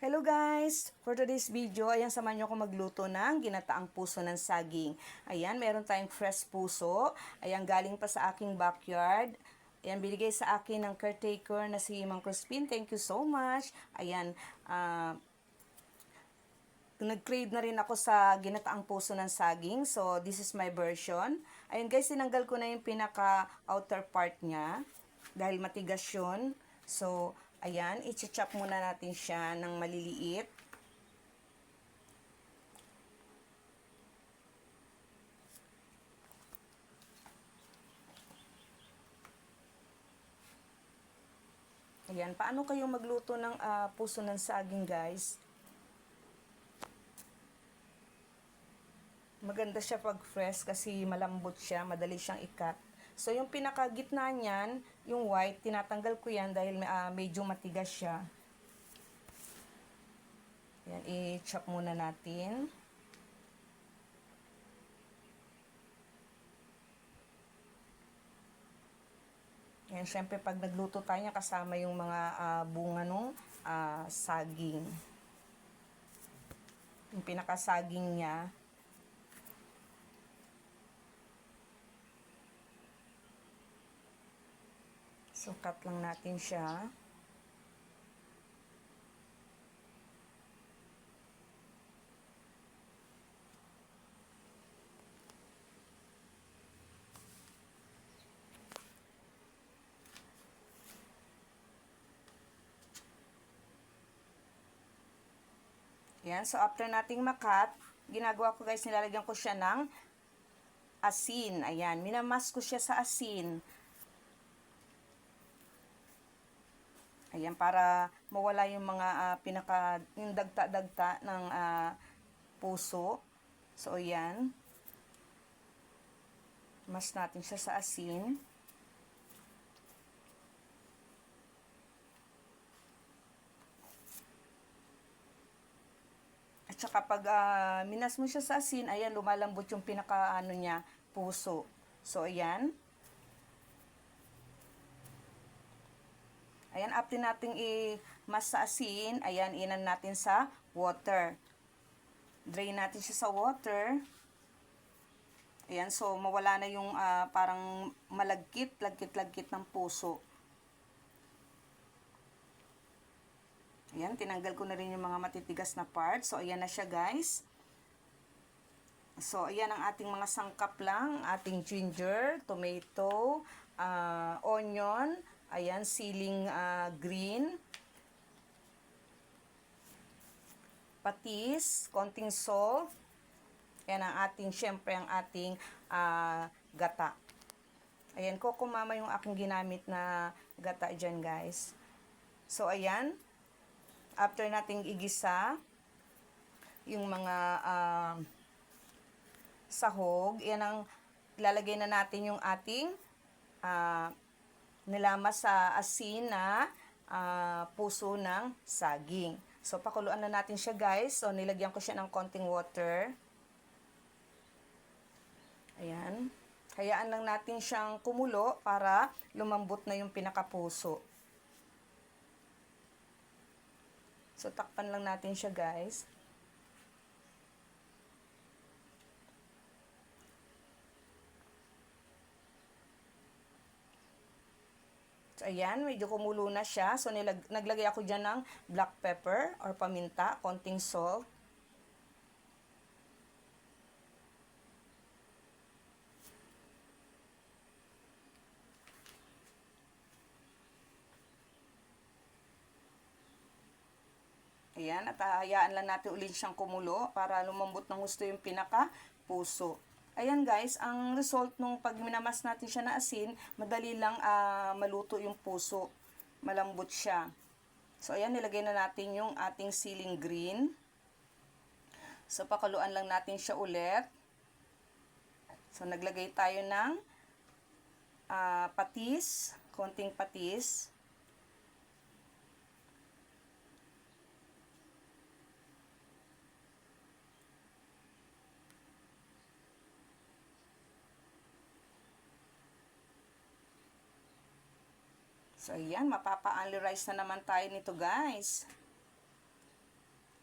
Hello guys! For today's video, ayan, samahan nyo ako magluto ng ginataang puso ng saging. Ayan, meron tayong fresh puso. Ayan, galing pa sa aking backyard. Ayan, binigay sa akin ng caretaker na si Mang Crispin. Thank you so much. Ayan, nag-crave na rin ako sa ginataang puso ng saging. So, this is my version. Ayan guys, tinanggal ko na yung pinaka-outer part niya. Dahil matigas yun. So, ayan, i-chop muna natin siya ng maliliit. Ayan, paano kayong magluto ng puso ng saging guys? Maganda siya pag fresh kasi malambot siya, madali siyang i-cut. So, yung pinakagitna niyan, yung white, tinatanggal ko yan dahil medyo matigas siya. Ayan, i-chop muna natin. Ayan, syempre pag nagluto tayo, kasama yung mga bunga nung saging. Yung pinakasaging niya. So, cut lang natin siya. Yan. So, after nating makat, ginagawa ko guys, nilalagyan ko siya ng asin. Ayan. Minamas ko siya sa asin. Ayan, para mawala yung mga yung dagta-dagta ng puso. So, ayan. Mas natin siya sa asin. At saka pag minas mo siya sa asin, ayan, lumalambot yung niya, puso. So, ayan. Ayan, after nating i-mas sa asin, ayan, inan natin sa water. Drain natin siya sa water. Ayan, so mawala na yung parang lagkit ng puso. Ayan, tinanggal ko na rin yung mga matitigas na parts. So, ayan na siya guys. So, ayan ang ating mga sangkap lang. Ating ginger, tomato, onion, ayan, siling green, patis, konting salt. Ayan ang ating, syempre ang ating gata. Ayan, kokomama yung aking ginamit na gata dyan guys. So, ayan. After nating igisa, yung mga sahog, yan ang lalagay na natin yung ating nilamas sa asin na puso ng saging. So, pakuluan na natin siya guys. So, nilagyan ko siya ng konting water. Ayan. Hayaan lang natin siyang kumulo para lumambot na yung pinakapuso. So, takpan lang natin siya guys. So, ayan, medyo kumulo na siya. So, naglagay ako dyan ng black pepper or paminta, konting salt. Ayan, at hayaan lang natin ulit siyang kumulo para lumambot ng gusto yung pinaka-puso. Ayan guys, ang result nung pag minamas natin siya na asin, madali lang maluto yung puso. Malambot siya. So ayan, nilagay na natin yung ating siling green. So pakaluan lang natin siya ulit. So naglagay tayo ng patis, konting patis. So, ayan, mapapa-only rice na naman tayo nito, guys.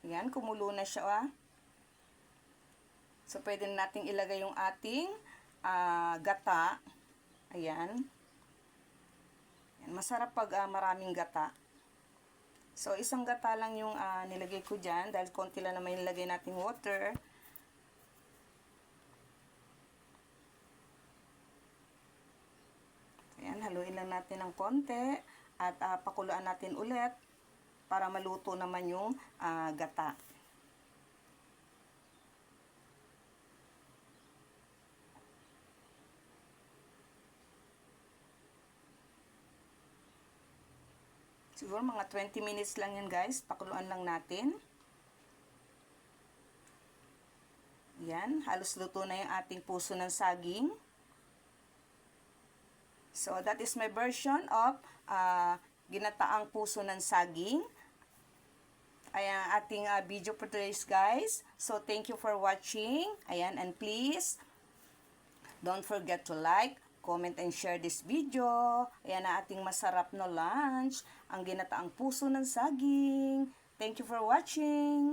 Ayan, kumulo na siya So, pwede nating ilagay yung ating gata. Ayan. Ayan. Masarap pag maraming gata. So, isang gata lang yung nilagay ko dyan dahil konti lang naman nilagay nating water. Ayan, haluin lang natin ng konti at pakuluan natin ulit para maluto naman yung gata. Siguro mga 20 minutes lang yan guys. Pakuluan lang natin. Yan. Halos luto na yung ating puso ng saging. So, that is my version of ginataang puso ng saging. Ayan ating video for today guys. So, thank you for watching. Ayan, and please, don't forget to like, comment, and share this video. Ayan ang ating masarap na lunch. Ang ginataang puso ng saging. Thank you for watching.